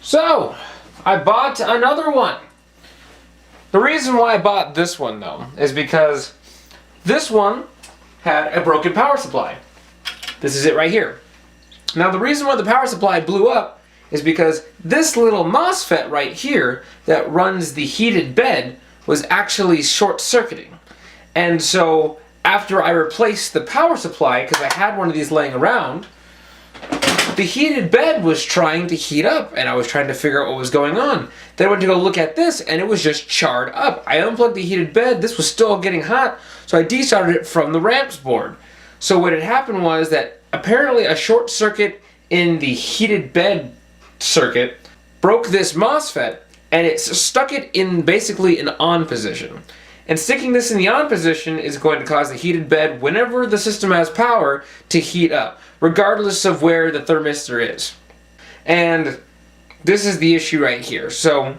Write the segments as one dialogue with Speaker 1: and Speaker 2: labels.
Speaker 1: So, I bought another one. The reason why I bought this one, though, is because this one had a broken power supply. This is it right here. Now, the reason why the power supply blew up is because this little MOSFET right here that runs the heated bed was actually short-circuiting. And so, after I replaced the power supply, because I had one of these laying around, the heated bed was trying to heat up, and I was trying to figure out what was going on. Then I went to go look at this, and it was just charred up. I unplugged the heated bed, this was still getting hot, so I desoldered it from the ramps board. So what had happened was that apparently a short circuit in the heated bed circuit broke this MOSFET, and it stuck it in basically an on position. And sticking this in the on position is going to cause the heated bed, whenever the system has power, to heat up, regardless of where the thermistor is. And this is the issue right here. So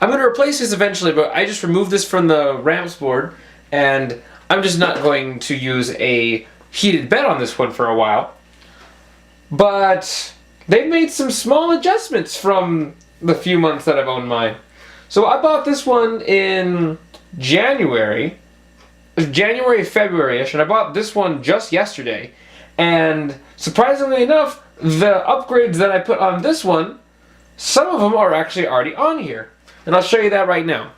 Speaker 1: I'm going to replace this eventually, but I just removed this from the ramps board, and I'm just not going to use a heated bed on this one for a while. But they've made some small adjustments from the few months that I've owned mine. So I bought this one in January, February-ish, and I bought this one just yesterday. And surprisingly enough, the upgrades that I put on this one, some of them are actually already on here. And I'll show you that right now.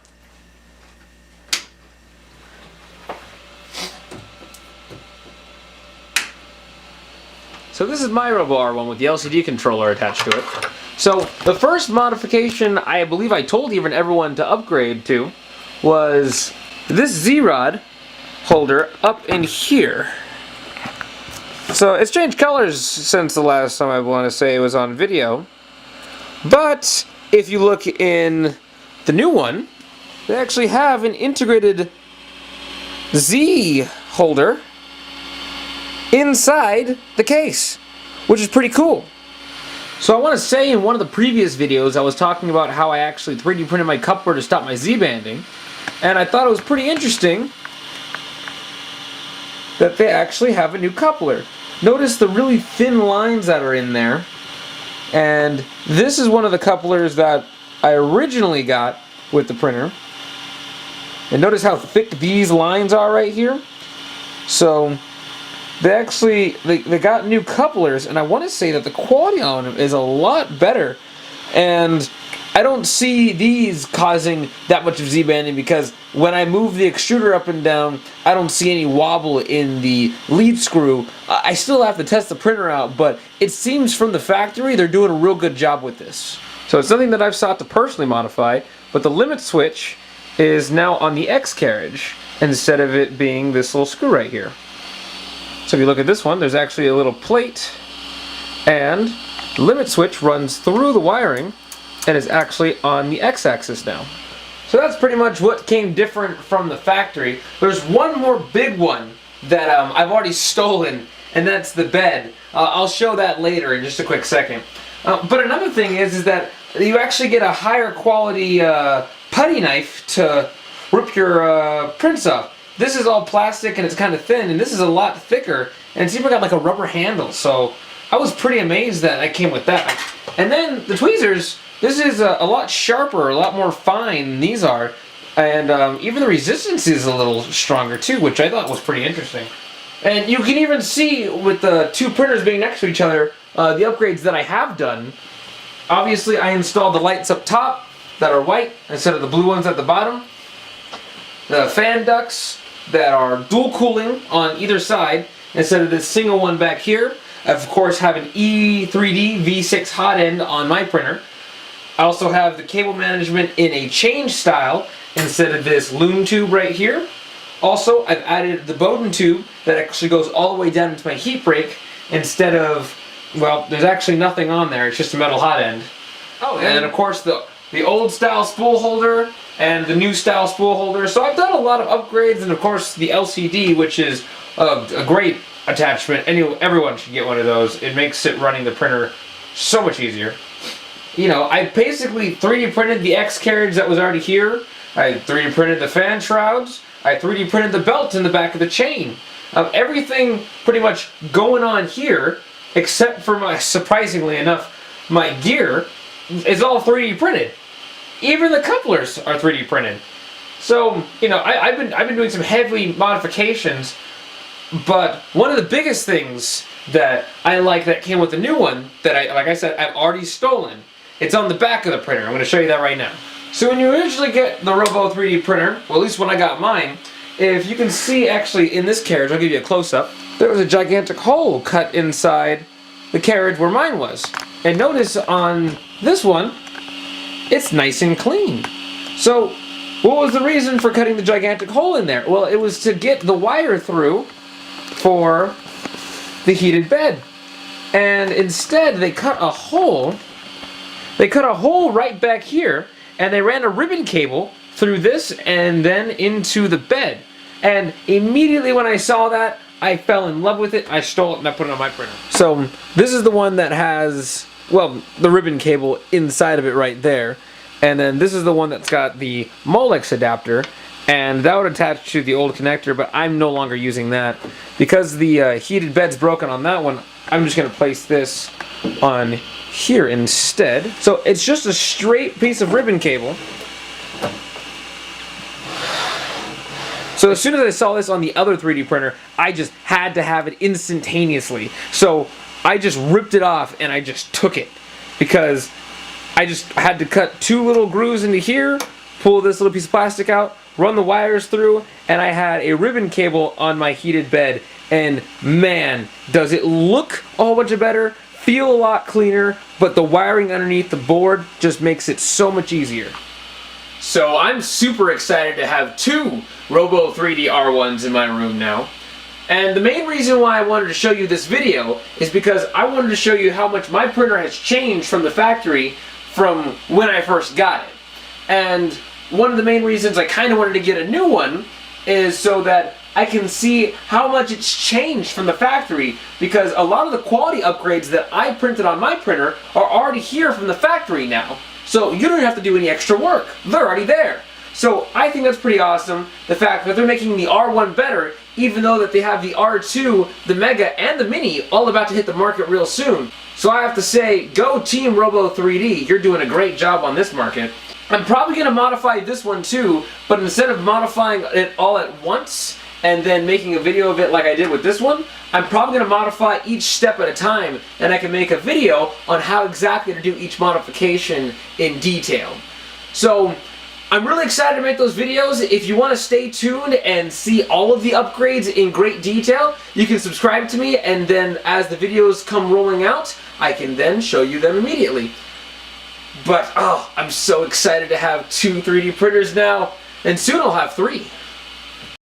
Speaker 1: So this is my Robo R1 with the LCD controller attached to it. So the first modification I believe I told even everyone to upgrade to was this Z-Rod holder up in here. So it's changed colors since the last time I want to say it was on video. But if you look in the new one, they actually have an integrated Z holder inside the case, which is pretty cool. So I want to say in one of the previous videos I was talking about how I actually 3D printed my coupler to stop my Z-banding, and I thought it was pretty interesting that they actually have a new coupler. Notice the really thin lines that are in there, and this is one of the couplers that I originally got with the printer. And notice how thick these lines are right here. So they got new couplers, and I want to say that the quality on them is a lot better. And I don't see these causing that much of Z-banding, because when I move the extruder up and down, I don't see any wobble in the lead screw. I still have to test the printer out, but it seems from the factory they're doing a real good job with this. So it's nothing that I've sought to personally modify, but the limit switch is now on the X carriage instead of it being this little screw right here. So if you look at this one, there's actually a little plate, and the limit switch runs through the wiring and is actually on the X-axis now. So that's pretty much what came different from the factory. There's one more big one that I've already stolen, and that's the bed. I'll show that later in just a quick second. But another thing is that you actually get a higher quality putty knife to rip your prints off. This is all plastic and it's kind of thin, and this is a lot thicker, and it's even got like a rubber handle. So I was pretty amazed that I came with that. And then the tweezers, this is a lot sharper, a lot more fine than these are, and even the resistance is a little stronger too, which I thought was pretty interesting. And you can even see with the two printers being next to each other, the upgrades that I have done. Obviously I installed the lights up top that are white instead of the blue ones at the bottom. The fan ducts that are dual cooling on either side instead of this single one back here. I of course have an E3D V6 hot end on my printer. I also have the cable management in a change style instead of this loom tube right here. Also, I've added the Bowden tube that actually goes all the way down into my heat break instead of, well, there's actually nothing on there, it's just a metal hot end. Oh, and of course the old style spool holder and the new style spool holder. So I've done a lot of upgrades, and of course the LCD, which is a great attachment. Everyone should get one of those. It makes it running the printer so much easier. You know, I basically 3D printed the X carriage that was already here. I 3D printed the fan shrouds. I 3D printed the belt in the back of the chain. Everything pretty much going on here, except for my, surprisingly enough, my gear. it's all 3D printed. Even the couplers are 3D printed. So, you know, I've been doing some heavy modifications, but one of the biggest things that I like that came with the new one that like I said, I've already stolen. It's on the back of the printer. I'm going to show you that right now. So when you originally get the Robo 3D printer, well, at least when I got mine, if you can see actually in this carriage, I'll give you a close-up, there was a gigantic hole cut inside the carriage where mine was. And notice on this one, it's nice and clean. So what was the reason for cutting the gigantic hole in there? Well, it was to get the wire through for the heated bed. And instead they cut a hole. They cut a hole right back here, and they ran a ribbon cable through this and then into the bed. And immediately when I saw that, I fell in love with it. I stole it and I put it on my printer. So this is the one that has, well, the ribbon cable inside of it right there. And then this is the one that's got the Molex adapter, and that would attach to the old connector, but I'm no longer using that. Because the heated bed's broken on that one, I'm just going to place this on here instead. So it's just a straight piece of ribbon cable. So as soon as I saw this on the other 3D printer, I just had to have it instantaneously. So I just ripped it off and I just took it, because I just had to cut 2 little grooves into here, pull this little piece of plastic out, run the wires through, and I had a ribbon cable on my heated bed. And man, does it look a whole bunch better, feel a lot cleaner, but the wiring underneath the board just makes it so much easier. So I'm super excited to have 2 Robo 3D R1s in my room now. And the main reason why I wanted to show you this video is because I wanted to show you how much my printer has changed from the factory from when I first got it. And one of the main reasons I kind of wanted to get a new one is so that I can see how much it's changed from the factory, because a lot of the quality upgrades that I printed on my printer are already here from the factory now. So you don't have to do any extra work. They're already there. So I think that's pretty awesome, the fact that they're making the R1 better, even though that they have the R2, the Mega, and the Mini all about to hit the market real soon. So I have to say, go Team Robo 3D. You're doing a great job on this market. I'm probably going to modify this one too, but instead of modifying it all at once and then making a video of it like I did with this one, I'm probably going to modify each step at a time, and I can make a video on how exactly to do each modification in detail. So I'm really excited to make those videos. If you want to stay tuned and see all of the upgrades in great detail, you can subscribe to me, and then as the videos come rolling out, I can then show you them immediately. But oh, I'm so excited to have 2 3D printers now, and soon I'll have 3.